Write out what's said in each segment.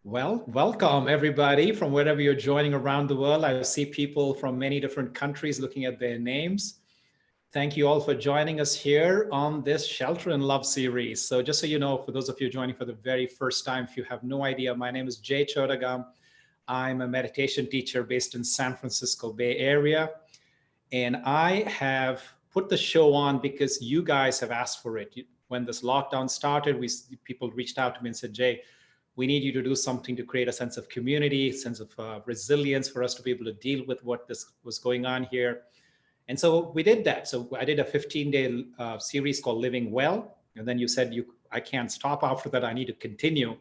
Well, welcome everybody from wherever you're joining around the world. I see people from many different countries looking at their names. Thank you all for joining us here on this Shelter in Love series. So just so you know, for those of you joining for the very first time, if you have no idea, my name is Jay Chodagam. I'm a meditation teacher based in San Francisco Bay Area. And I have put the show on because you guys have asked for it. When this lockdown started, people reached out to me and said, Jay, we need you to do something to create a sense of community, sense of resilience for us to be able to deal with what this was going on here. And so we did that. So I did a 15-day series called Living Well. And then you said, I can't stop after that. I need to continue.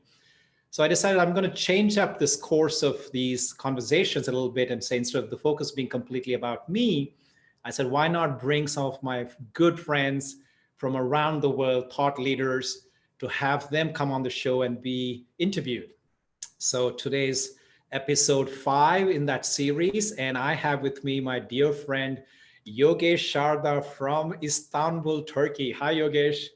So I decided I'm going to change up this course of these conversations a little bit and say, instead of the focus being completely about me, I said, why not bring some of my good friends from around the world, thought leaders, to have them come on the show and be interviewed. So today's episode 5 in that series, and I have with me my dear friend Yogesh Sharda from Istanbul, Turkey. Hi, Yogesh.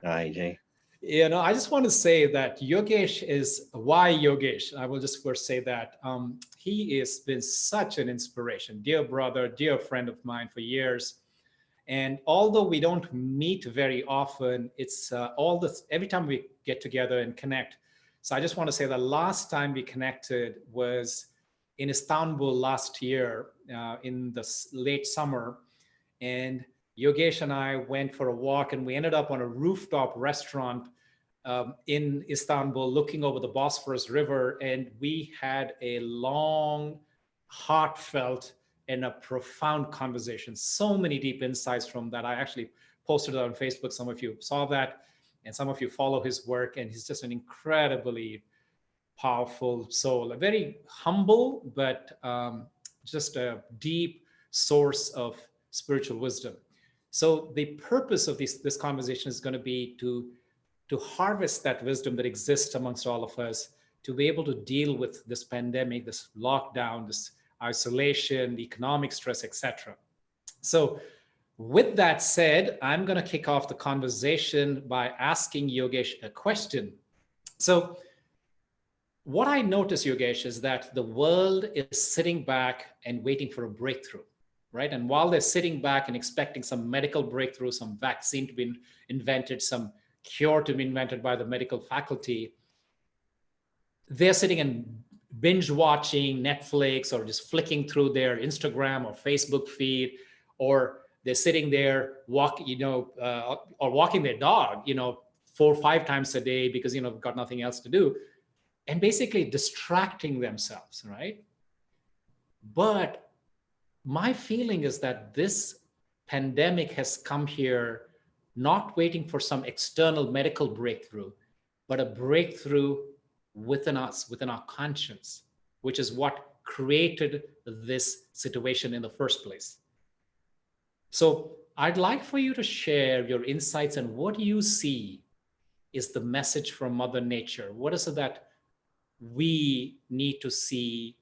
Hi, Jay. I just want to say that Yogesh is why Yogesh. I will just first say that he has been such an inspiration, dear brother, dear friend of mine for years. And although we don't meet very often, it's all this every time we get together and connect. So I just want to say the last time we connected was in Istanbul last year in the late summer. And Yogesh and I went for a walk and we ended up on a rooftop restaurant in Istanbul looking over the Bosphorus River. And we had a long, heartfelt, and a profound conversation. So many deep insights from that. I actually posted it on Facebook. Some of you saw that, and some of you follow his work. And he's just an incredibly powerful soul, a very humble, but just a deep source of spiritual wisdom. So the purpose of this conversation is going to be to harvest that wisdom that exists amongst all of us, to be able to deal with this pandemic, this lockdown, this isolation, economic stress, etc. So with that said, I'm going to kick off the conversation by asking Yogesh a question. So what I notice, Yogesh, is that the world is sitting back and waiting for a breakthrough, right? And while they're sitting back and expecting some medical breakthrough, some vaccine to be invented, some cure to be invented by the medical faculty, they're sitting and binge watching Netflix or just flicking through their Instagram or Facebook feed, or they're sitting there or walking their dog, 4 or 5 times a day because got nothing else to do, and basically distracting themselves, right? But my feeling is that this pandemic has come here not waiting for some external medical breakthrough, but a breakthrough within us, within our conscience, which is what created this situation in the first place. So I'd like for you to share your insights and what you see is the message from Mother Nature. What is it that we need to see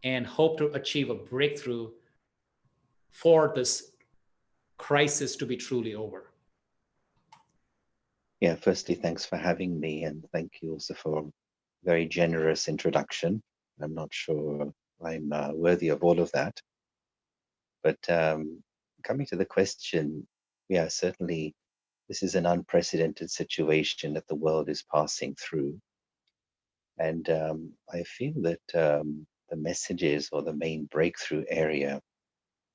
and hope to achieve a breakthrough for this crisis to be truly over? Yeah, firstly, thanks for having me, and thank you also for a very generous introduction. I'm not sure I'm worthy of all of that, but coming to the question, yeah, certainly this is an unprecedented situation that the world is passing through, and I feel that the messages or the main breakthrough area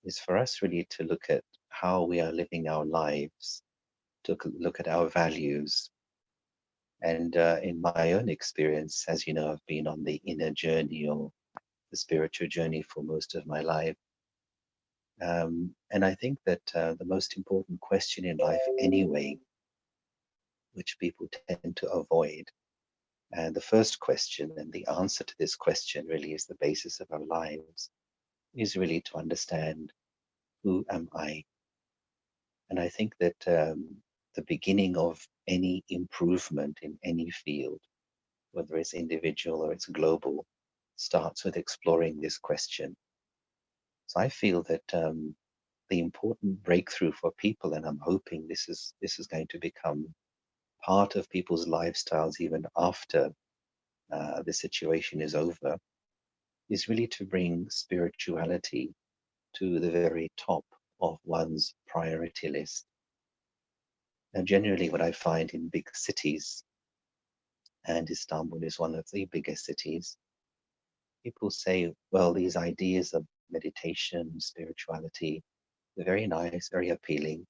is for us really to look at how we are living our lives, to look at our values. And in my own experience, as you know, I've been on the inner journey or the spiritual journey for most of my life. And I think that the most important question in life, anyway, which people tend to avoid, and the first question and the answer to this question really is the basis of our lives, is really to understand, who am I? And I think that the beginning of any improvement in any field, whether it's individual or it's global, starts with exploring this question. So I feel that the important breakthrough for people, and I'm hoping this is going to become part of people's lifestyles even after the situation is over is really to bring spirituality to the very top of one's priority list. Now, generally, what I find in big cities, and Istanbul is one of the biggest cities, people say, well, these ideas of meditation, spirituality, they're very nice, very appealing,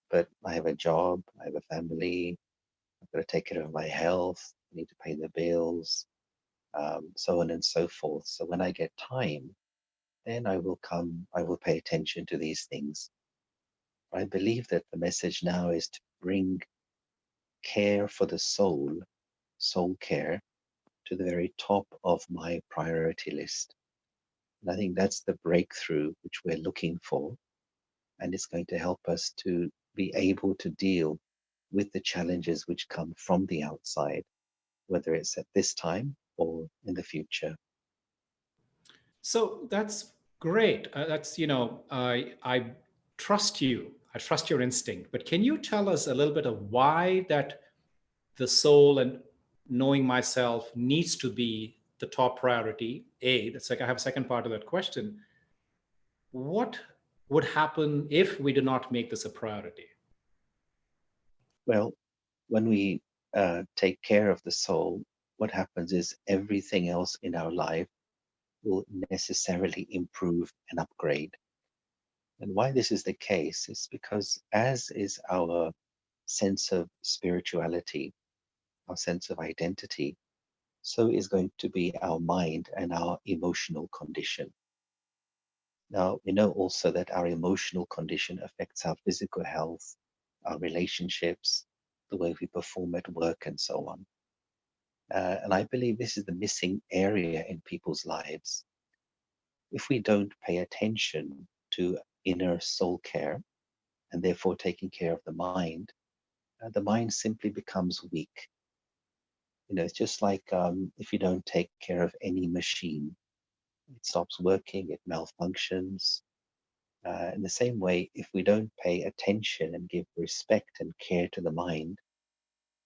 but I have a job, I have a family, I've got to take care of my health, I need to pay the bills, so on and so forth. So when I get time, then I will pay attention to these things. I believe that the message now is to bring care for the soul care, to the very top of my priority list. And I think that's the breakthrough which we're looking for. And it's going to help us to be able to deal with the challenges which come from the outside, whether it's at this time or in the future. So that's great. That's, I trust you. I trust your instinct. But can you tell us a little bit of why that the soul and knowing myself needs to be the top priority? That's like I have a second part of that question. What would happen if we do not make this a priority? Well, when we take care of the soul, what happens is everything else in our life will necessarily improve and upgrade. And why this is the case is because, as is our sense of spirituality, our sense of identity, so is going to be our mind and our emotional condition. Now, we know also that our emotional condition affects our physical health, our relationships, the way we perform at work, and so on. And I believe this is the missing area in people's lives. If we don't pay attention to inner soul care and therefore taking care of the mind simply becomes weak. It's just like if you don't take care of any machine, it stops working, it malfunctions. In the same way, if we don't pay attention and give respect and care to the mind,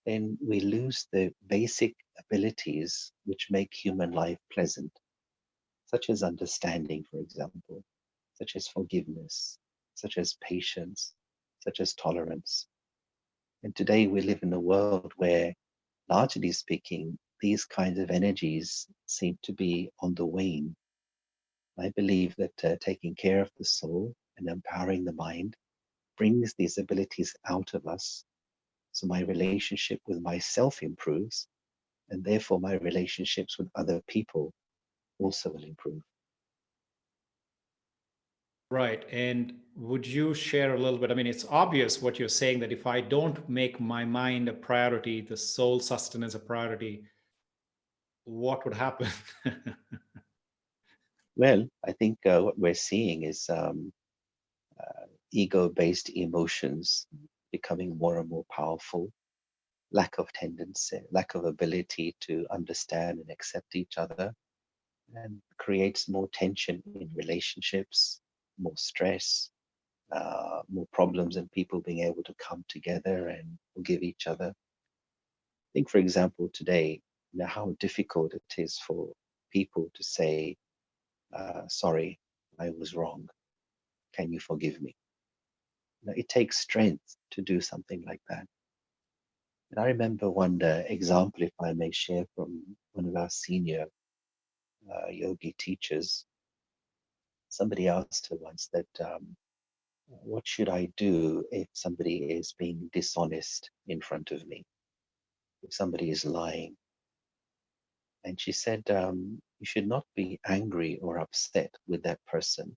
then we lose the basic abilities which make human life pleasant, such as understanding, for example, such as forgiveness, such as patience, such as tolerance. And today we live in a world where, largely speaking, these kinds of energies seem to be on the wane. I believe that taking care of the soul and empowering the mind brings these abilities out of us. So my relationship with myself improves, and therefore my relationships with other people also will improve. Right. And would you share a little bit? I mean, it's obvious what you're saying, that if I don't make my mind a priority, the soul sustenance a priority, what would happen? Well, I think what we're seeing is ego based emotions becoming more and more powerful, lack of tendency, lack of ability to understand and accept each other, and creates more tension in relationships, more stress, more problems in people being able to come together and forgive each other. Think, for example, today, how difficult it is for people to say, sorry, I was wrong. Can you forgive me? It takes strength to do something like that. And I remember one example, if I may share, from one of our senior yogi teachers. Somebody asked her once that, what should I do if somebody is being dishonest in front of me, if somebody is lying? And she said, you should not be angry or upset with that person,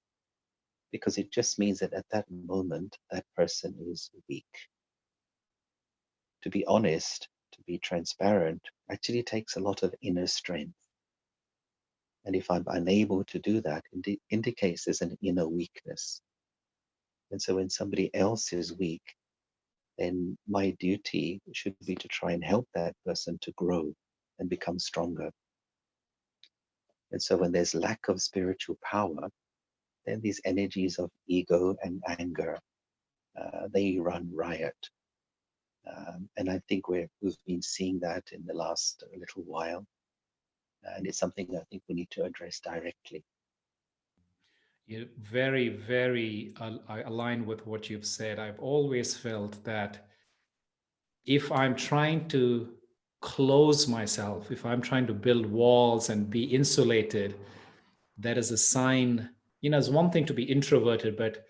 because it just means that at that moment, that person is weak. To be honest, to be transparent, actually takes a lot of inner strength. And if I'm unable to do that, indicates there's an inner weakness. And so when somebody else is weak, then my duty should be to try and help that person to grow and become stronger. And so when there's lack of spiritual power, then these energies of ego and anger, they run riot. And I think we've been seeing that in the last little while. And it's something I think we need to address directly. Very, very I align with what you've said. I've always felt that if I'm trying to close myself, if I'm trying to build walls and be insulated, that is a sign. It's one thing to be introverted, but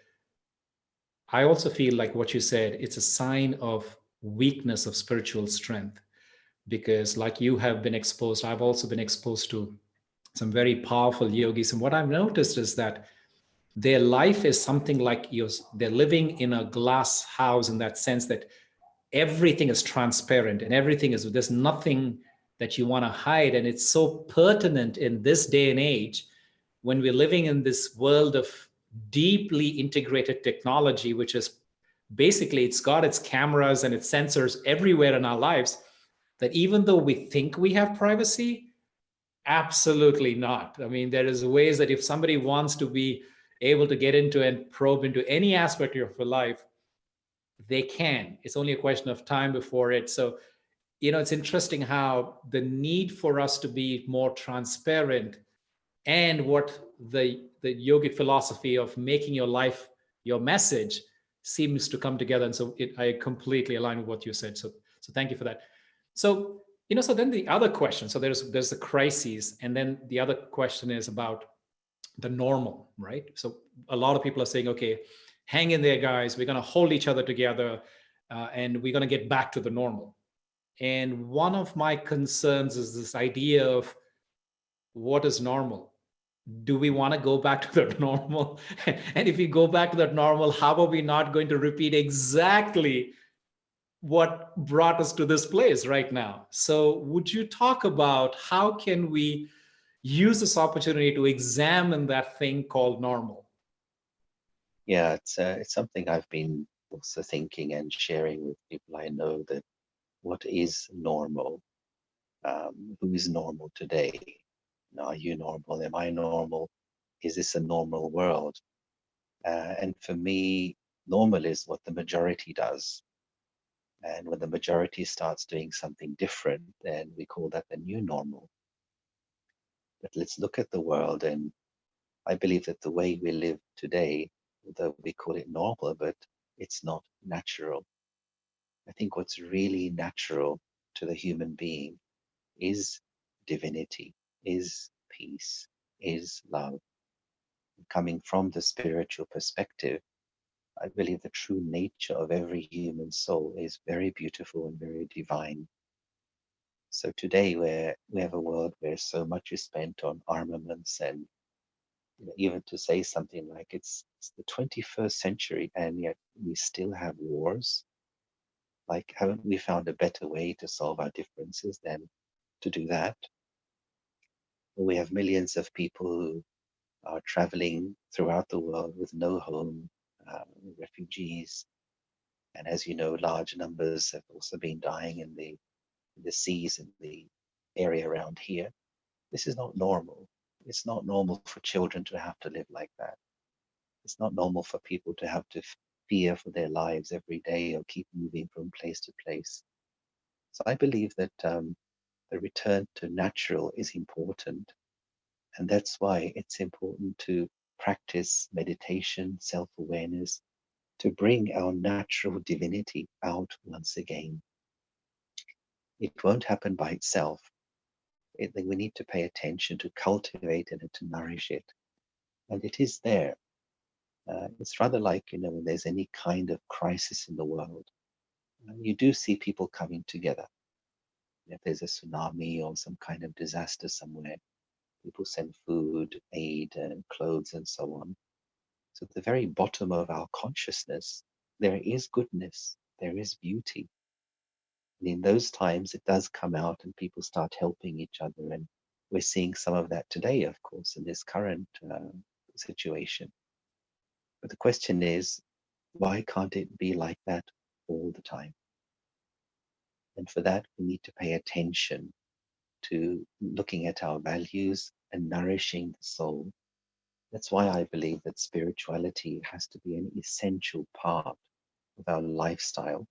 I also feel like what you said, it's a sign of weakness of spiritual strength. Because, like you have been exposed, I've also been exposed to some very powerful yogis. And what I've noticed is that their life is something like yours. They're living in a glass house in that sense that everything is transparent and everything is, there's nothing that you want to hide. And it's so pertinent in this day and age when we're living in this world of deeply integrated technology, which is basically, it's got its cameras and its sensors everywhere in our lives, that even though we think we have privacy, absolutely not. I mean, there is ways that if somebody wants to be able to get into and probe into any aspect of your life, they can. It's only a question of time before it. So, it's interesting how the need for us to be more transparent and what the yogic philosophy of making your life your message seems to come together. And so I completely align with what you said. So thank you for that. So, so then the other question, so there's the crises, and then the other question is about the normal, right? So a lot of people are saying, okay, hang in there, guys. We're going to hold each other together, and we're going to get back to the normal. And one of my concerns is this idea of what is normal. Do we want to go back to the normal? And if we go back to that normal, how are we not going to repeat exactly what brought us to this place right now? So would you talk about how can we use this opportunity to examine that thing called normal? Yeah, it's something I've been also thinking and sharing with people I know, that what is normal? Who is normal today? Are you normal? Am I normal? Is this a normal world? And for me, normal is what the majority does. And when the majority starts doing something different, then we call that the new normal. But let's look at the world, and I believe that the way we live today, although we call it normal, but it's not natural. I think what's really natural to the human being is divinity, is peace, is love. Coming from the spiritual perspective, I believe the true nature of every human soul is very beautiful and very divine. So today, where we have a world where so much is spent on armaments, and even to say something like it's the 21st century and yet we still have wars. Like, haven't we found a better way to solve our differences than to do that? We have millions of people who are traveling throughout the world with no home, refugees. And as you know, large numbers have also been dying in the seas in the area around here. This is not normal. It's not normal for children to have to live like that. It's not normal for people to have to fear for their lives every day or keep moving from place to place. So I believe that the return to natural is important. And that's why it's important to practice meditation, self awareness, to bring our natural divinity out once again. It won't happen by itself. We need to pay attention to cultivate it and to nourish it. And it is there. It's rather like, when there's any kind of crisis in the world, you do see people coming together. If there's a tsunami or some kind of disaster somewhere, people send food, aid, and clothes, and so on. So at the very bottom of our consciousness, there is goodness, there is beauty. And in those times, it does come out and people start helping each other. And we're seeing some of that today, of course, in this current situation. But the question is, why can't it be like that all the time? And for that, we need to pay attention to looking at our values and nourishing the soul. That's why I believe that spirituality has to be an essential part of our lifestyle.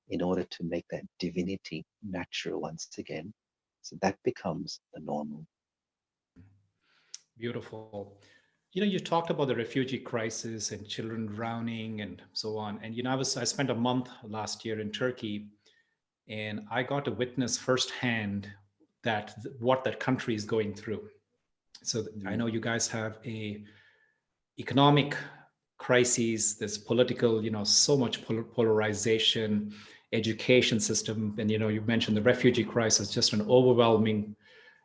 in order to make that divinity natural once again. So that becomes the normal. Beautiful. You talked about the refugee crisis and children drowning and so on. And I spent a month last year in Turkey, and I got to witness firsthand what that country is going through. So I know you guys have a economic crises, there's political, so much polarization, education system, and you mentioned the refugee crisis, just an overwhelming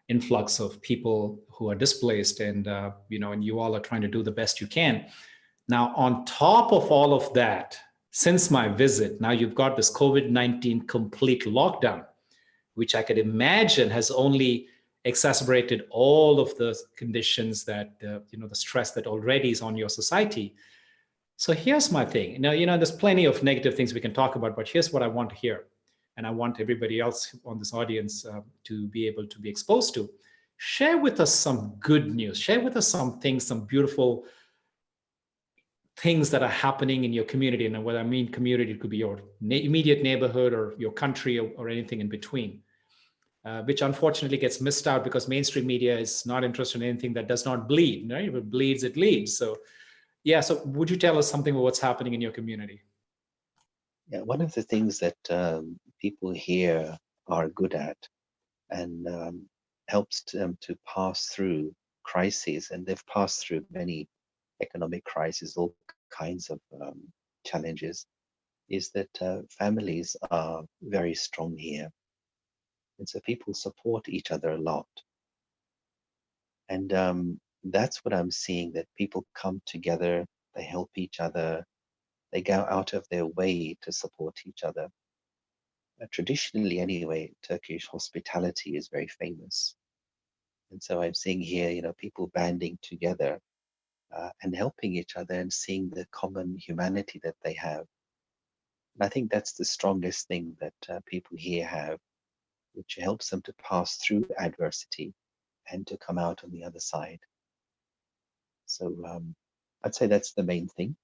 influx of people who are displaced, and and you all are trying to do the best you can. Now, on top of all of that, since my visit, now you've got this COVID-19 complete lockdown, which I could imagine has only exacerbated all of the conditions that the stress that already is on your society. So here's my thing. Now, there's plenty of negative things we can talk about, but here's what I want to hear. And I want everybody else on this audience to be able to be exposed to. Share with us some good news. Share with us some things, some beautiful things that are happening in your community. And what I mean community, it could be your immediate neighborhood or your country, or anything in between, which unfortunately gets missed out because mainstream media is not interested in anything that does not bleed. Right? If it bleeds, it leads. So yeah, so would you tell us something about what's happening in your community? Yeah, one of the things that people here are good at and helps them to pass through crises, and they've passed through many economic crises, all kinds of challenges, is that families are very strong here. And so people support each other a lot. And that's what I'm seeing, that people come together, they help each other, they go out of their way to support each other. Traditionally, anyway, Turkish hospitality is very famous. And so I'm seeing here, people banding together and helping each other and seeing the common humanity that they have. And I think that's the strongest thing that people here have, which helps them to pass through adversity and to come out on the other side. So I'd say that's the main thing.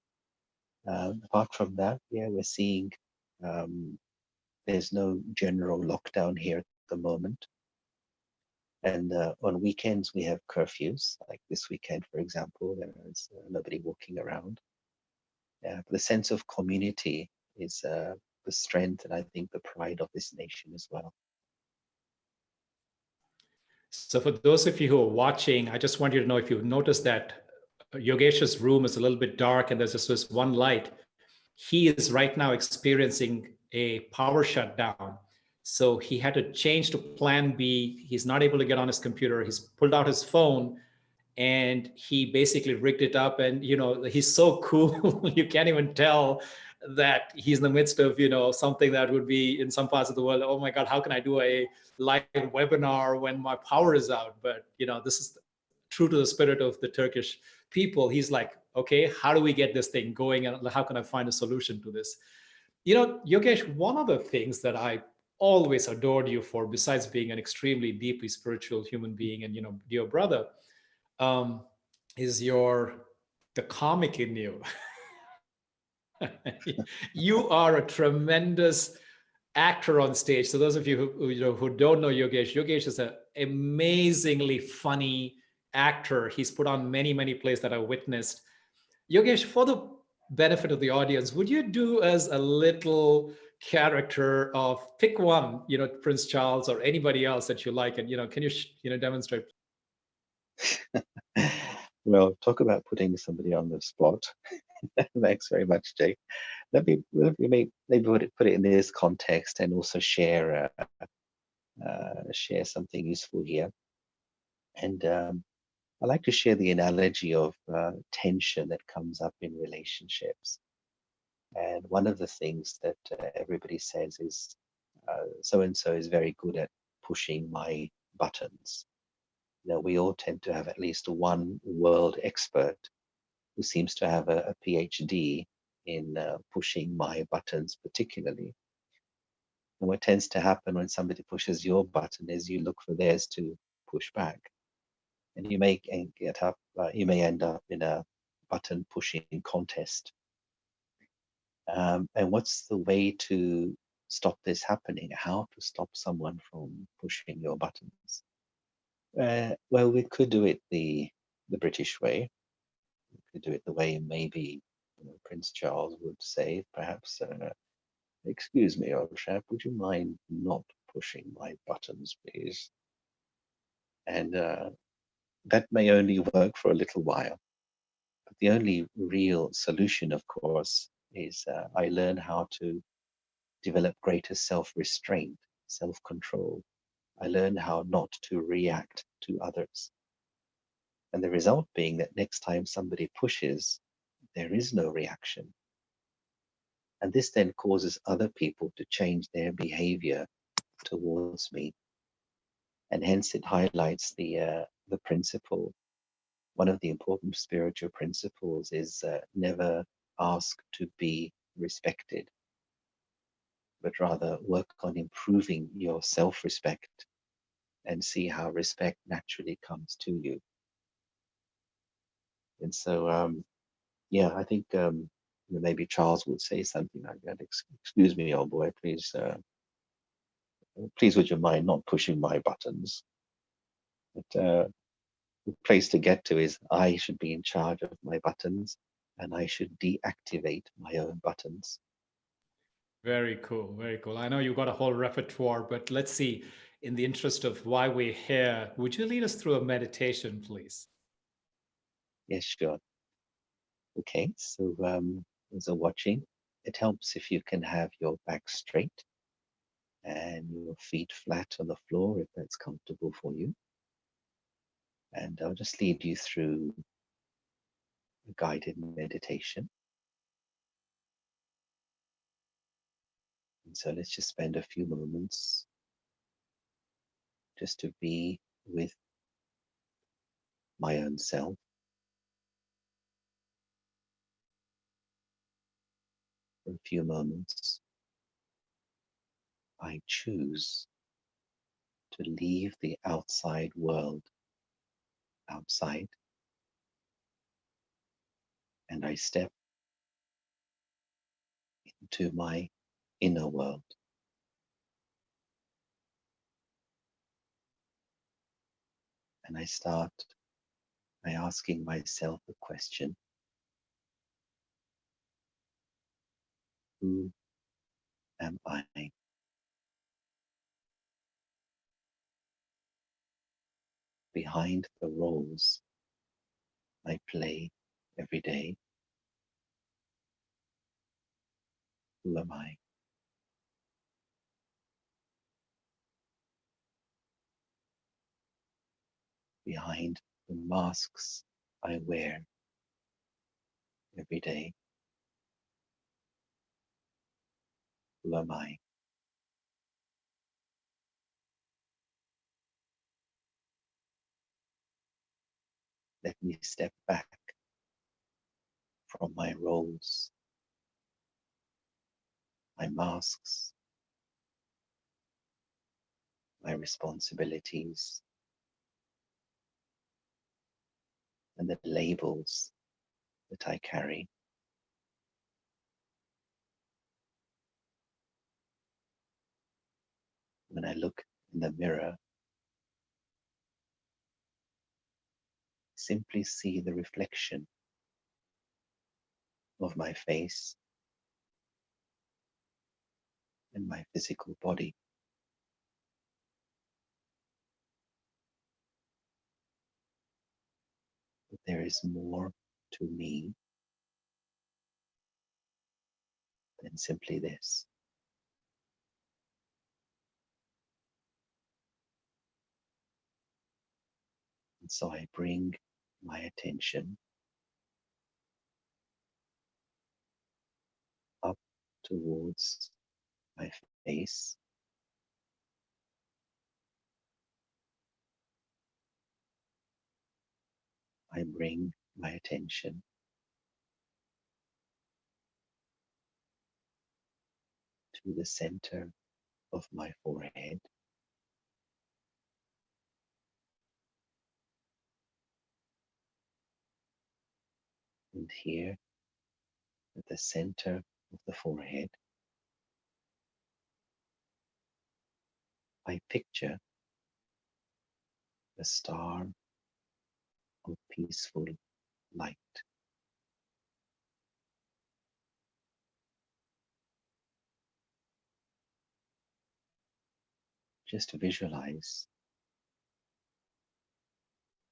Apart from that, yeah, we're seeing there's no general lockdown here at the moment. And on weekends, we have curfews. Like this weekend, for example, there is nobody walking around. But the sense of community is the strength and I think the pride of this nation as well. So for those of you who are watching, I just want you to know, if you've noticed that Yogesh's room is a little bit dark and there's just this one light, he is right now experiencing a power shutdown. So he had to change to plan B. He's not able to get on his computer. He's pulled out his phone and he basically rigged it up. And, he's so cool. You can't even tell that he's in the midst of, something that would be in some parts of the world. Oh my God, how can I do a live webinar when my power is out? But, this is true to the spirit of the Turkish people. He's like, okay, how do we get this thing going? And how can I find a solution to this? Yogesh, one of the things that I always adored you for, besides being an extremely deeply spiritual human being and, dear brother, um, is the comic in you. You are a tremendous actor on stage. So those of you who don't know Yogesh is an amazingly funny actor. He's put on many plays that I witnessed. Yogesh, for the benefit of the audience, would you do as a little character of, pick one, Prince Charles or anybody else that you like, and can you demonstrate? Well, talk about putting somebody on the spot. Thanks very much, Jay. Maybe put it in this context and also share something useful here. And I like to share the analogy of tension that comes up in relationships. And one of the things that everybody says is, so and so is very good at pushing my buttons. We all tend to have at least one world expert who seems to have a PhD in pushing my buttons particularly. And what tends to happen when somebody pushes your button is you look for theirs to push back. And you may you may end up in a button pushing contest. And what's the way to stop this happening, how to stop someone from pushing your buttons. Well, we could do it the British way. We could do it the way maybe Prince Charles would say, perhaps, excuse me, old chap, would you mind not pushing my buttons, please? And that may only work for a little while. But the only real solution, of course, is I learn how to develop greater self-restraint, self-control. I learn how not to react to others. And the result being that next time somebody pushes, there is no reaction. And this then causes other people to change their behavior towards me. And hence it highlights the principle. One of the important spiritual principles is never ask to be respected, but rather work on improving your self-respect and see how respect naturally comes to you. And so, yeah, I think maybe Charles would say something like that. Excuse me, old boy, please, please, would you mind not pushing my buttons? But the place to get to is I should be in charge of my buttons, and I should deactivate my own buttons. Very cool. Very cool. I know you got a whole repertoire, but let's see. In the interest of why we're here, would you lead us through a meditation, please? Yes, sure. Okay, so as a watching, it helps if you can have your back straight and your feet flat on the floor if that's comfortable for you. And I'll just lead you through a guided meditation. And so let's just spend a few moments just to be with my own self. For a few moments, I choose to leave the outside world outside, and I step into my inner world. And I start by asking myself the question, who am I? Behind the roles I play every day, who am I? Behind the masks I wear every day, who am I? Let me step back from my roles, my masks, my responsibilities, and the labels that I carry. When I look in the mirror, simply see the reflection of my face and my physical body. But there is more to me than simply this. And so I bring my attention up towards my face. I bring my attention to the center of my forehead. And here, at the center of the forehead, I picture a star of peaceful light. Just visualize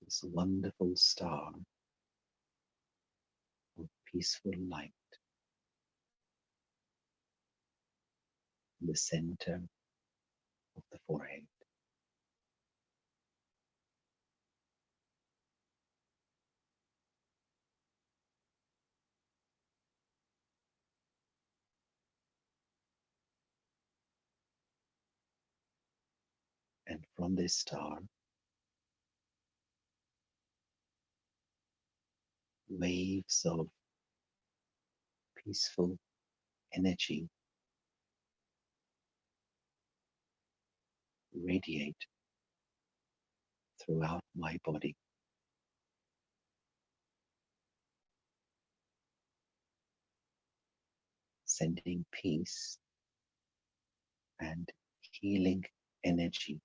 this wonderful star of peaceful light in the center of the forehead. And from this star, waves of peaceful energy radiate throughout my body, sending peace and healing energy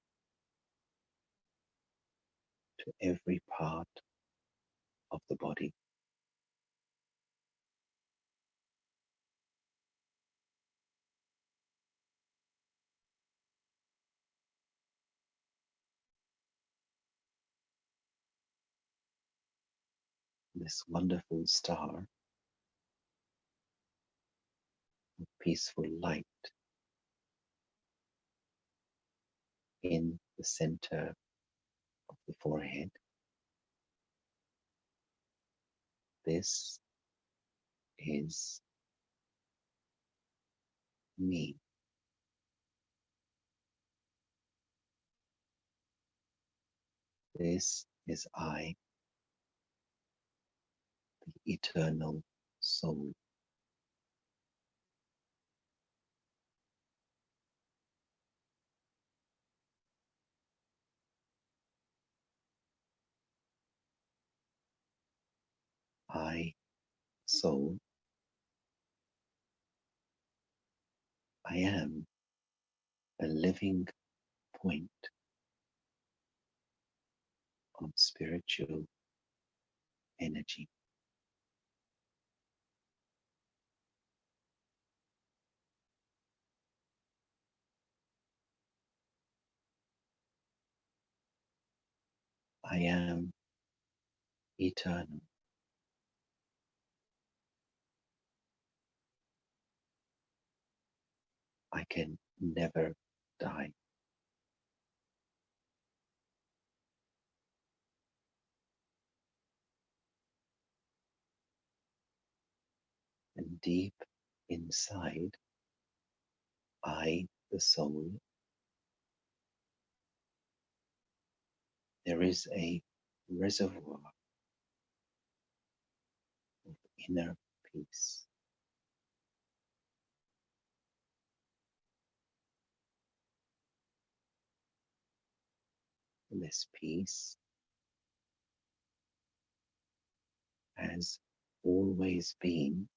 to every part of the body. This wonderful star of peaceful light in the center of the forehead. This is me. This is I, the eternal soul. I, soul, I am a living point of spiritual energy. I am eternal. I can never die. And deep inside, I, the soul, there is a reservoir of inner peace. And this peace has always been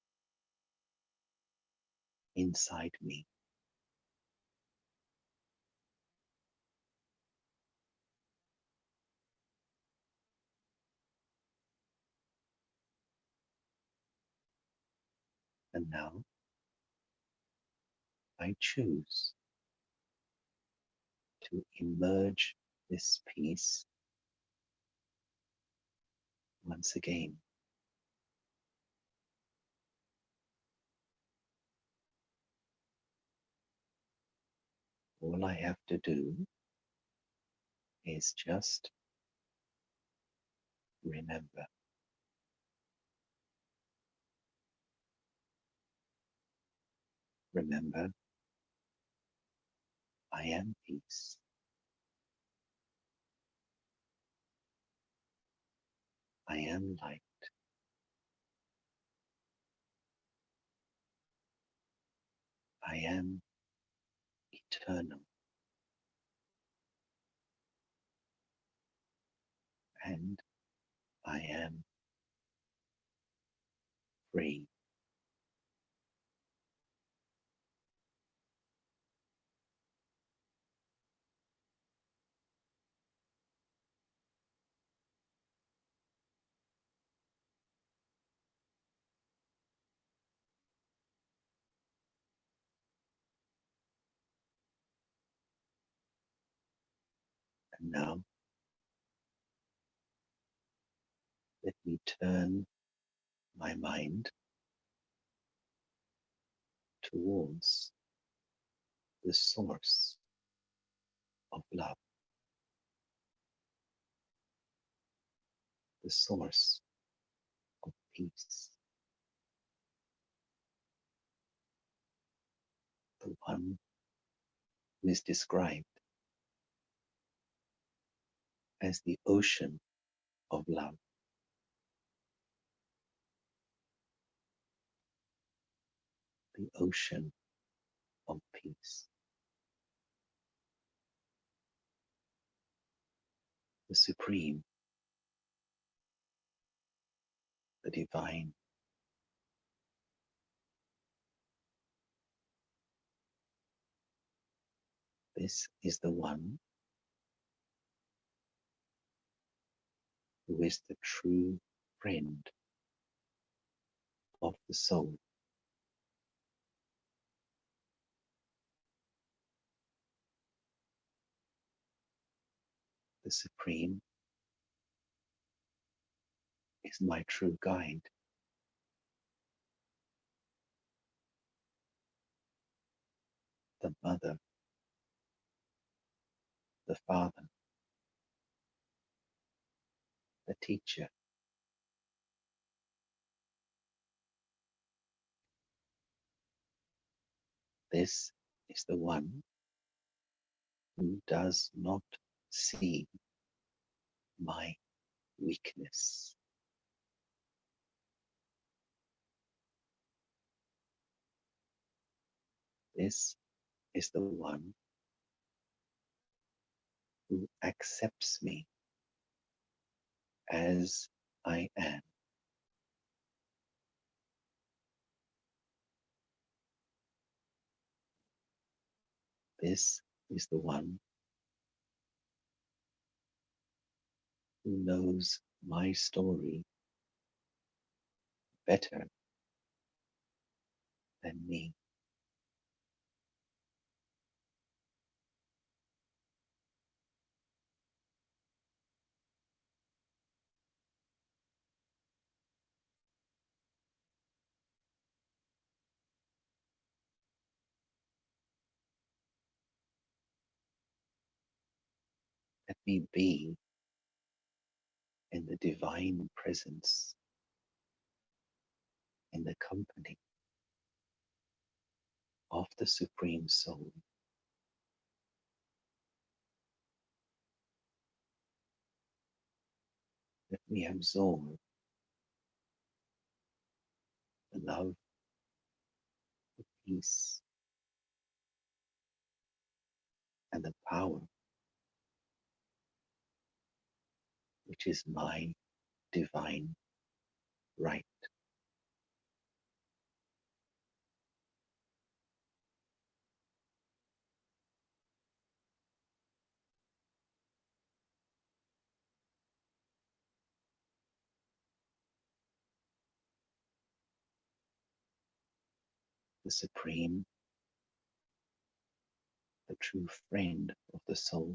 inside me. And now I choose to emerge this peace once again. All I have to do is just remember. Remember, I am peace. I am light. I am eternal. And I am free. And now, let me turn my mind towards the source of love, the source of peace, the one who is described as the ocean of love. The ocean of peace, the supreme, the divine. This is the one who is the true friend of the soul. The supreme is my true guide. The mother, the father, the teacher. This is the one who does not see my weakness. This is the one who accepts me as I am. This is the one who knows my story better than me. Let me be in the divine presence, in the company of the Supreme Soul. Let me absorb the love, the peace, and the power which is my divine right. The Supreme, the true friend of the soul,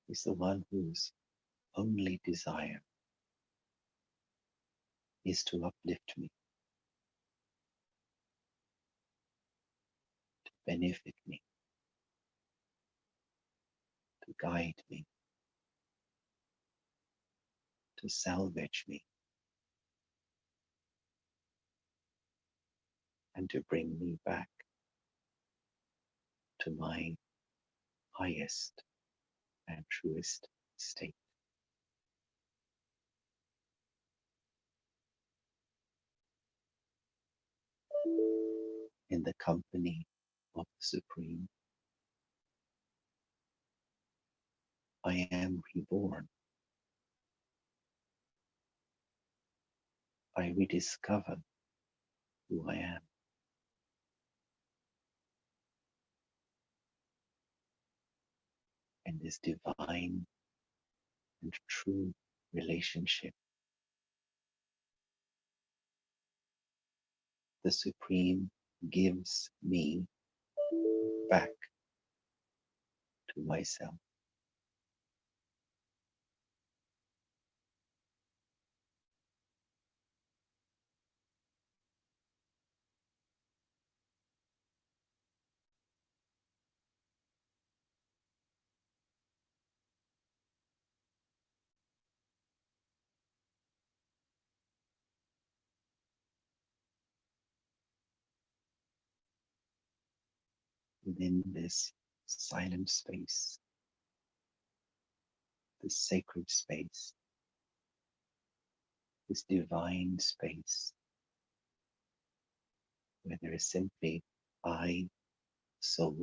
is the one whose only desire is to uplift me, to benefit me, to guide me, to salvage me, and to bring me back to my highest and truest state. In the company of the Supreme, I am reborn. I rediscover who I am. In this divine and true relationship, the Supreme gives me back to myself. Within this silent space, this sacred space, this divine space, where there is simply I, soul,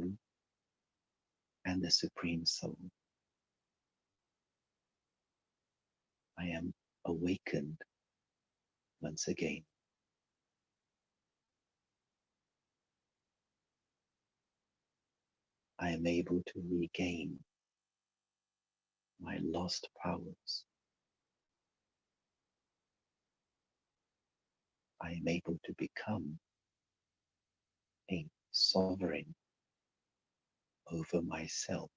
and the Supreme Soul. I am awakened once again. I am able to regain my lost powers. I am able to become a sovereign over myself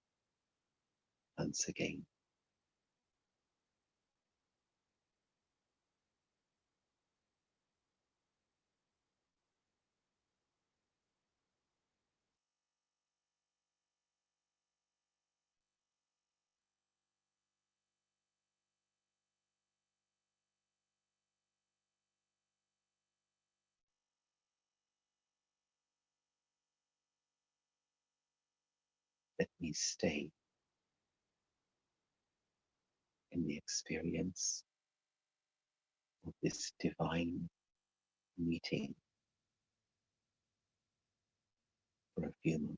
once again. Let me stay in the experience of this divine meeting for a few moments.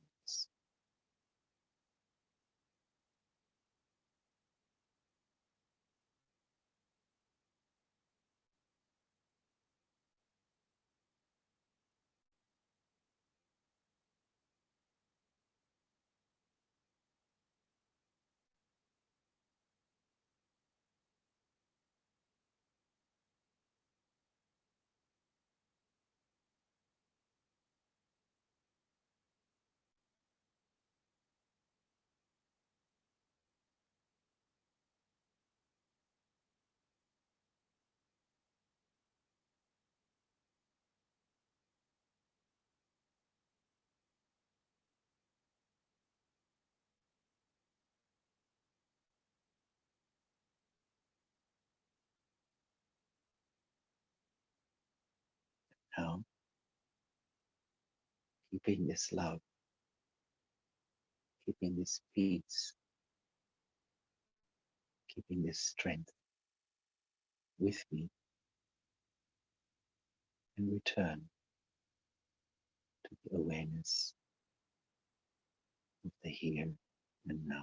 Now, keeping this love, keeping this peace, keeping this strength with me, and return to the awareness of the here and now.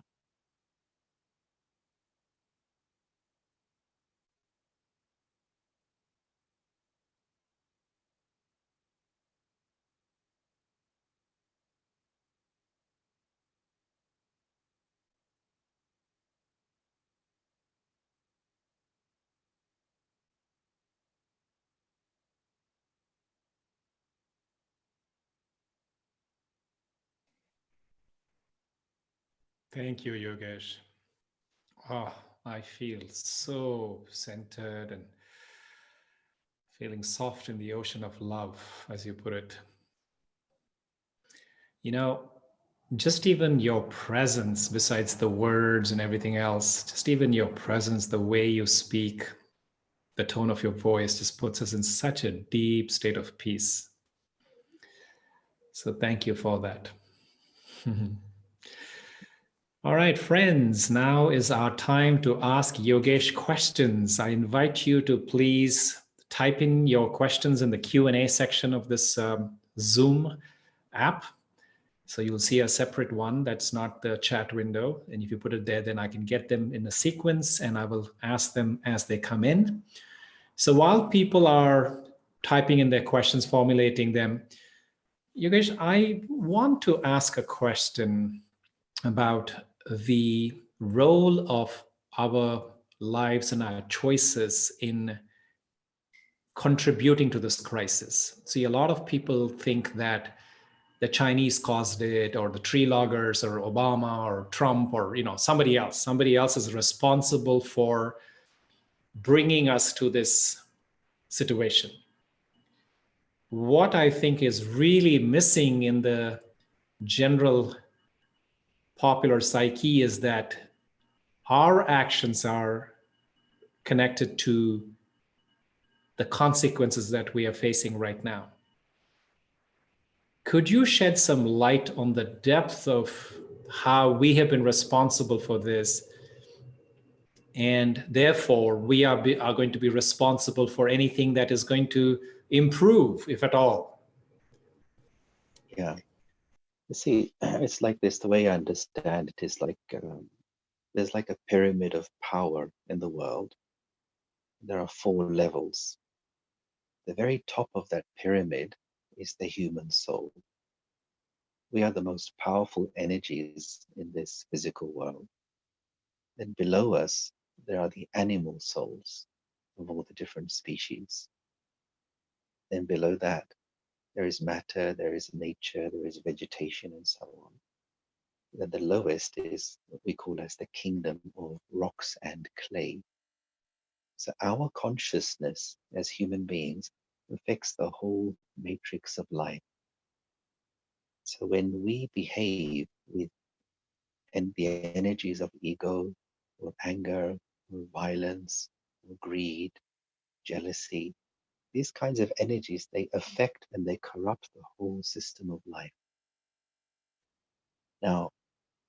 Thank you, Yogesh. Oh, I feel so centered and feeling soft in the ocean of love, as you put it. You know, just even your presence, besides the words and everything else, just even your presence, the way you speak, the tone of your voice just puts us in such a deep state of peace. So thank you for that. All right, friends, now is our time to ask Yogesh questions. I invite you to please type in your questions in the Q&A section of this Zoom app. So you'll see a separate one that's not the chat window. And if you put it there, then I can get them in a sequence and I will ask them as they come in. So while people are typing in their questions, formulating them, Yogesh, I want to ask a question about the role of our lives and our choices in contributing to this crisis. See, a lot of people think that the Chinese caused it, or the tree loggers, or Obama, or Trump, or somebody else. Somebody else is responsible for bringing us to this situation. What I think is really missing in the general popular psyche is that our actions are connected to the consequences that we are facing right now. Could you shed some light on the depth of how we have been responsible for this, and therefore we are going to be responsible for anything that is going to improve, if at all? Yeah. You see, it's like this. The way I understand it is like there's like a pyramid of power in the world. There are 4 levels. The very top of that pyramid is the human soul. We are the most powerful energies in this physical world. Then below us, there are the animal souls of all the different species. Then below that, there is matter, there is nature, there is vegetation, and so on. Then the lowest is what we call as the kingdom of rocks and clay. So our consciousness as human beings affects the whole matrix of life. So when we behave with the energies of ego or anger or violence or greed, jealousy, these kinds of energies, they affect and they corrupt the whole system of life. Now,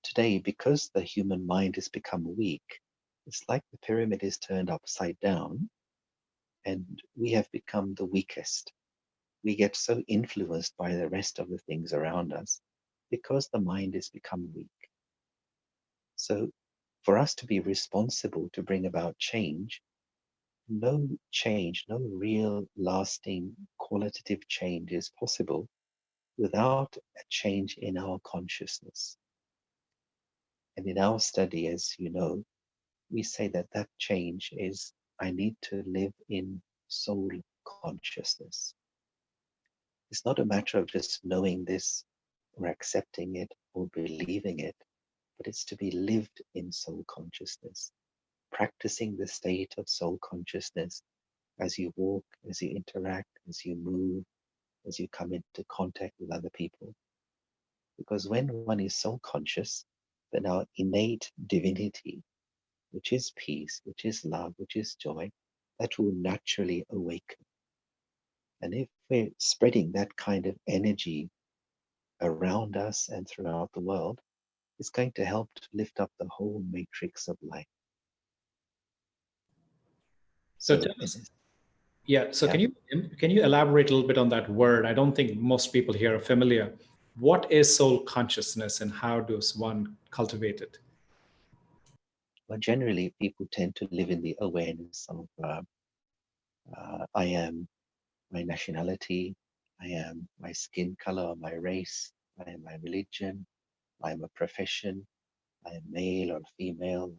today, because the human mind has become weak, it's like the pyramid is turned upside down and we have become the weakest. We get so influenced by the rest of the things around us because the mind has become weak. So for us to be responsible to bring about change, no real lasting qualitative change is possible without a change in our consciousness. And in our study, as you know, we say that that change is I need to live in soul consciousness. It's not a matter of just knowing this or accepting it or believing it, but it's to be lived in soul consciousness, practicing the state of soul consciousness as you walk, as you interact, as you move, as you come into contact with other people. Because when one is soul conscious, then our innate divinity, which is peace, which is love, which is joy, that will naturally awaken. And if we're spreading that kind of energy around us and throughout the world, it's going to help to lift up the whole matrix of life. So So tell us, yeah. So yeah, can you elaborate a little bit on that word? I don't think most people here are familiar. What is soul consciousness, and how does one cultivate it? but generally people tend to live in the awareness of I am my nationality, I am my skin color, my race, I am my religion, I am a profession, I am male or female,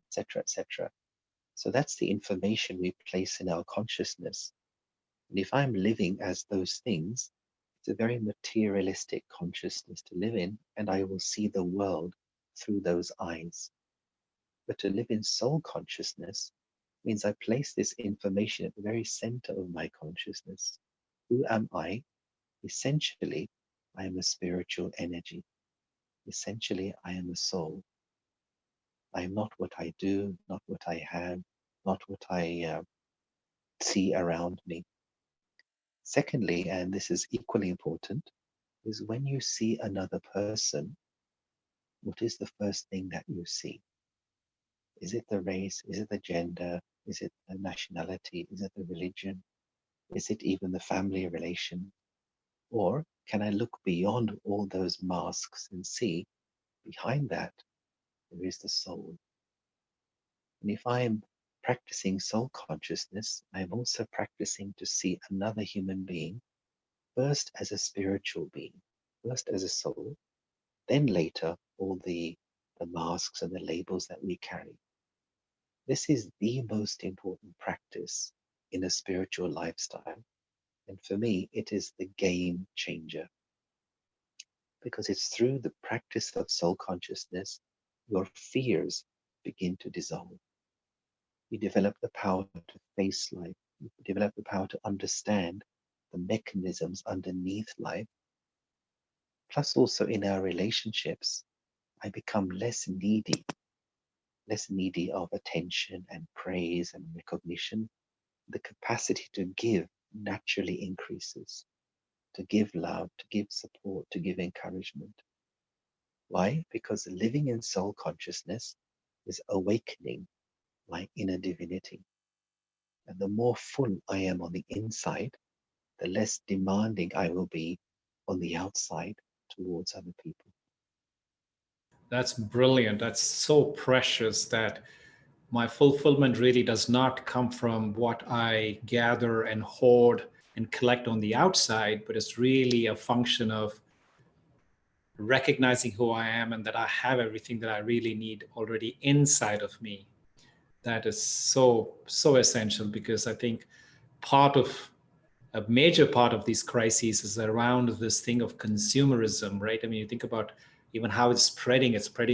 etc., etc. So that's the information we place in our consciousness. And if I'm living as those things, it's a very materialistic consciousness to live in, and I will see the world through those eyes. But to live in soul consciousness means I place this information at the very center of my consciousness. Who am I? Essentially, I am a spiritual energy. Essentially, I am a soul. I am not what I do, not what I have, not what I see around me. Secondly, and this is equally important, is when you see another person, what is the first thing that you see? Is it the race? Is it the gender? Is it the nationality? Is it the religion? Is it even the family relation? Or can I look beyond all those masks and see behind that there is the soul? And if I'm practicing soul consciousness, I'm also practicing to see another human being first as a spiritual being, first as a soul, then later all the masks and the labels that we carry. This is the most important practice in a spiritual lifestyle. And for me, it is the game changer. Because it's through the practice of soul consciousness your fears begin to dissolve. You develop the power to face life. You develop the power to understand the mechanisms underneath life. Plus, also in our relationships, I become less needy of attention and praise and recognition. The capacity to give naturally increases, to give love, to give support, to give encouragement. Why? Because living in soul consciousness is awakening my inner divinity. And the more full I am on the inside, the less demanding I will be on the outside towards other people. That's brilliant. That's so precious that my fulfillment really does not come from what I gather and hoard and collect on the outside, but it's really a function of recognizing who I am and that I have everything that I really need already inside of me. That is so essential, because I think part of a major part of these crises is around this thing of consumerism, right? I mean, you think about even how it's spreading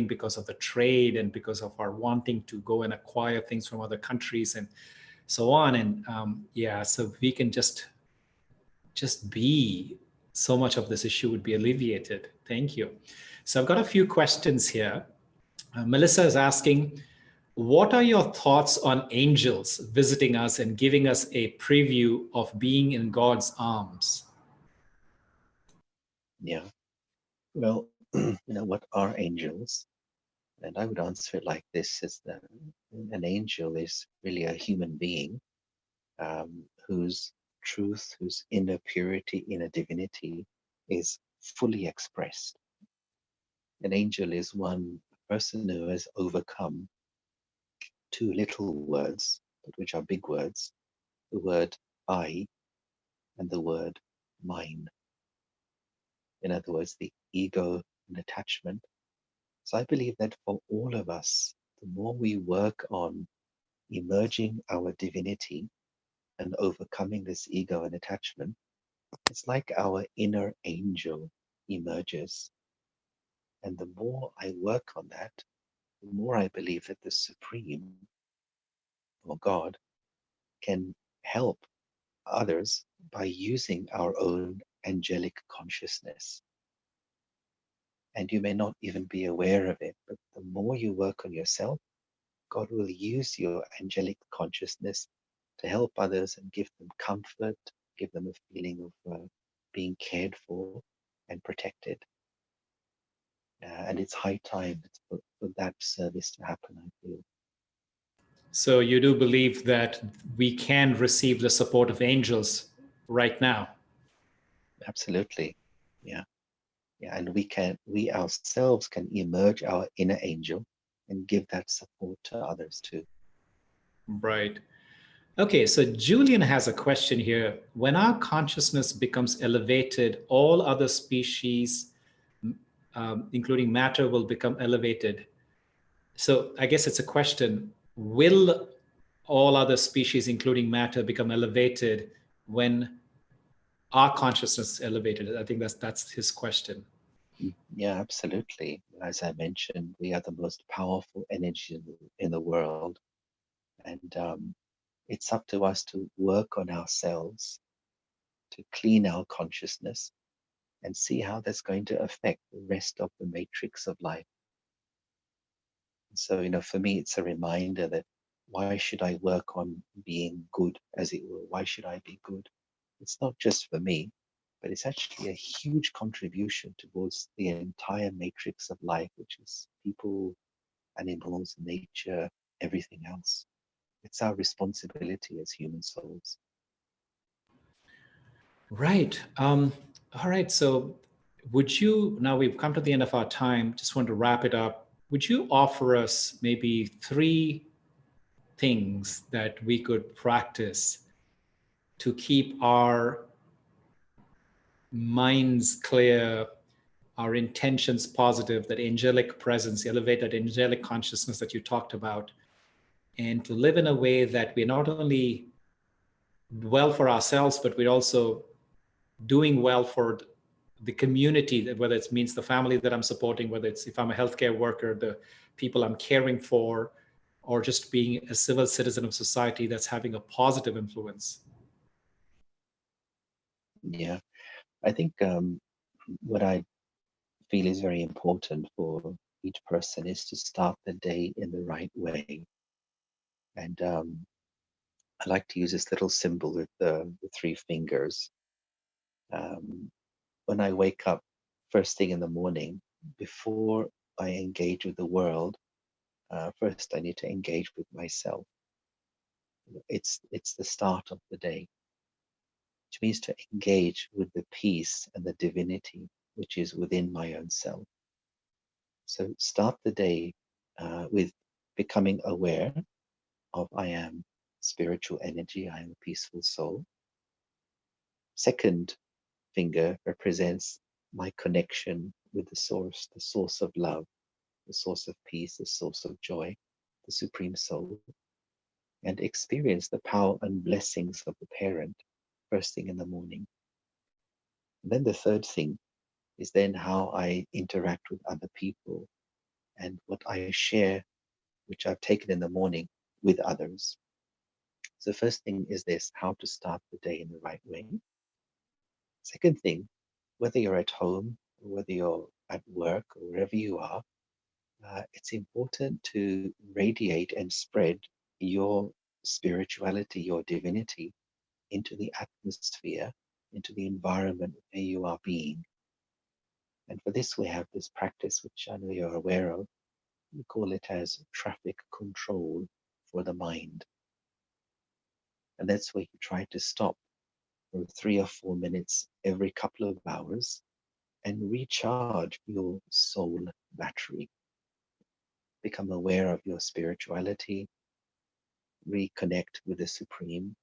because of the trade and because of our wanting to go and acquire things from other countries and so on. And yeah, so we can just be, so much of this issue would be alleviated. Thank you. So I've got a few questions here. Melissa is asking, what are your thoughts on angels visiting us and giving us a preview of being in God's arms? Yeah. Well, what are angels? And I would answer it like this: is that an angel is really a human being whose truth, whose inner purity, inner divinity is fully expressed. An angel is one person who has overcome two little words, but which are big words: the word I and the word mine. In other words, the ego and attachment. So I believe that for all of us, the more we work on emerging our divinity and overcoming this ego and attachment, it's like our inner angel emerges. And the more I work on that, the more I believe that the Supreme, or God, can help others by using our own angelic consciousness. And you may not even be aware of it, but the more you work on yourself, God will use your angelic consciousness to help others and give them comfort, give them a feeling of being cared for and protected. And it's high time for that service to happen, I feel. So you do believe that we can receive the support of angels right now? Absolutely. Yeah. Yeah. And we ourselves can emerge our inner angel and give that support to others too. Right. Okay, so Julian has a question here. When our consciousness becomes elevated, all other species, including matter, will become elevated. So I guess it's a question: will all other species, including matter, become elevated when our consciousness is elevated? I think that's his question. Yeah, absolutely. As I mentioned, we are the most powerful energy in the world. And it's up to us to work on ourselves, to clean our consciousness, and see how that's going to affect the rest of the matrix of life. So, for me, it's a reminder that why should I work on being good, as it were? Why should I be good? It's not just for me, but it's actually a huge contribution towards the entire matrix of life, which is people, animals, nature, everything else. It's our responsibility as human souls. Right. All right. So now we've come to the end of our time, just want to wrap it up. Would you offer us maybe 3 things that we could practice to keep our minds clear, our intentions positive, that angelic presence, elevated angelic consciousness that you talked about, and to live in a way that we're not only well for ourselves, but we're also doing well for the community, whether it means the family that I'm supporting, whether it's if I'm a healthcare worker, the people I'm caring for, or just being a civil citizen of society that's having a positive influence. Yeah, I think what I feel is very important for each person is to start the day in the right way. And I like to use this little symbol with the three fingers. Um, when I wake up first thing in the morning, before I engage with the world, first I need to engage with myself. It's the start of the day, which means to engage with the peace and the divinity which is within my own self. So start the day with becoming aware of I am spiritual energy, I am a peaceful soul. Second finger represents my connection with the source of love, the source of peace, the source of joy, the supreme soul, and experience the power and blessings of the parent first thing in the morning. And then the third thing is then how I interact with other people and what I share, which I've taken in the morning with others. So the first thing is this, how to start the day in the right way. Second thing, whether you're at home or whether you're at work or wherever you are, it's important to radiate and spread your spirituality, your divinity into the atmosphere, into the environment where you are being. And for this, we have this practice, which I know you're aware of. We call it as traffic control for the mind. And that's where you try to stop for 3 or 4 minutes every couple of hours and recharge your soul battery. Become aware of your spirituality, reconnect with the Supreme.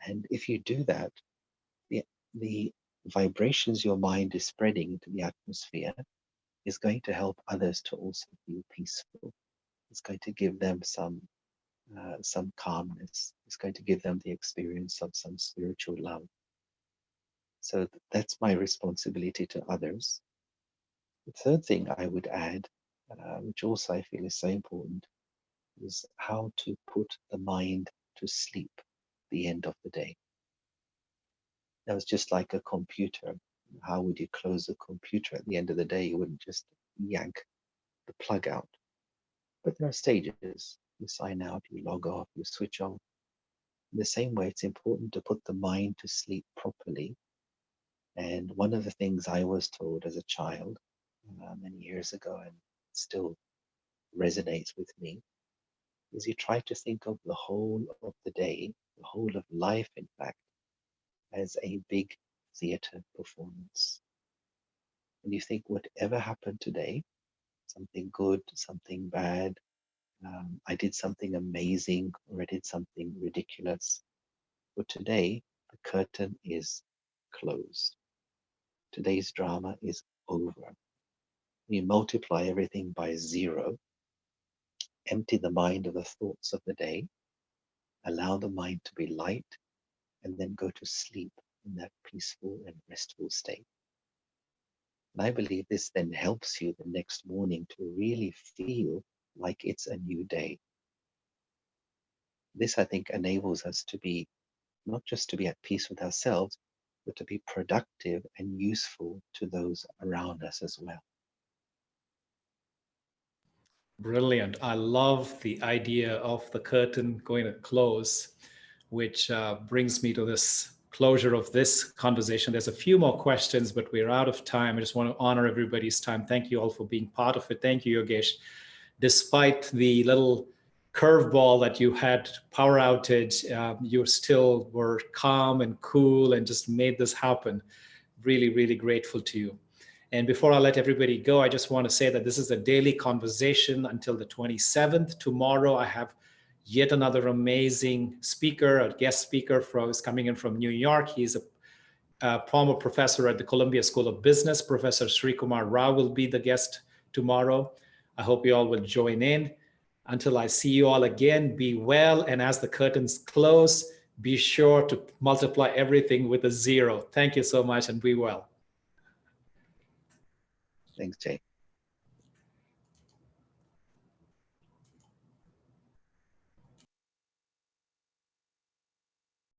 And if you do that, the vibrations your mind is spreading into the atmosphere is going to help others to also feel peaceful. It's going to give them some calmness. It's going to give them the experience of some spiritual love. So that's my responsibility to others. The third thing I would add, which also I feel is so important, is how to put the mind to sleep at the end of the day. That was just like a computer. How would you close a computer at the end of the day? You wouldn't just yank the plug out. But there are stages. You sign out, you log off, you switch off. In the same way, it's important to put the mind to sleep properly. And one of the things I was told as a child many years ago, and still resonates with me, is you try to think of the whole of the day, the whole of life, in fact, as a big theater performance. And you think whatever happened today, something good, something bad, I did something amazing or I did something ridiculous. But today, the curtain is closed. Today's drama is over. You multiply everything by 0, empty the mind of the thoughts of the day, allow the mind to be light, and then go to sleep in that peaceful and restful state. And I believe this then helps you the next morning to really feel like it's a new day. This, I think, enables us to be not just to be at peace with ourselves, but to be productive and useful to those around us as well. Brilliant. I love the idea of the curtain going to close, which brings me to this closure of this conversation. There's a few more questions, but we're out of time. I just want to honor everybody's time. Thank you all for being part of it. Thank you, Yogesh. Despite the little curveball that you had, power outage, you still were calm and cool and just made this happen. Really, really grateful to you. And before I let everybody go, I just want to say that this is a daily conversation until the 27th. Tomorrow, I have yet another amazing speaker, a guest speaker who's coming in from New York. He's a former professor at the Columbia School of Business. Professor Sri Kumar Rao will be the guest tomorrow. I hope you all will join in. Until I see you all again, be well. And as the curtains close, be sure to multiply everything with a 0. Thank you so much and be well. Thanks, Jay.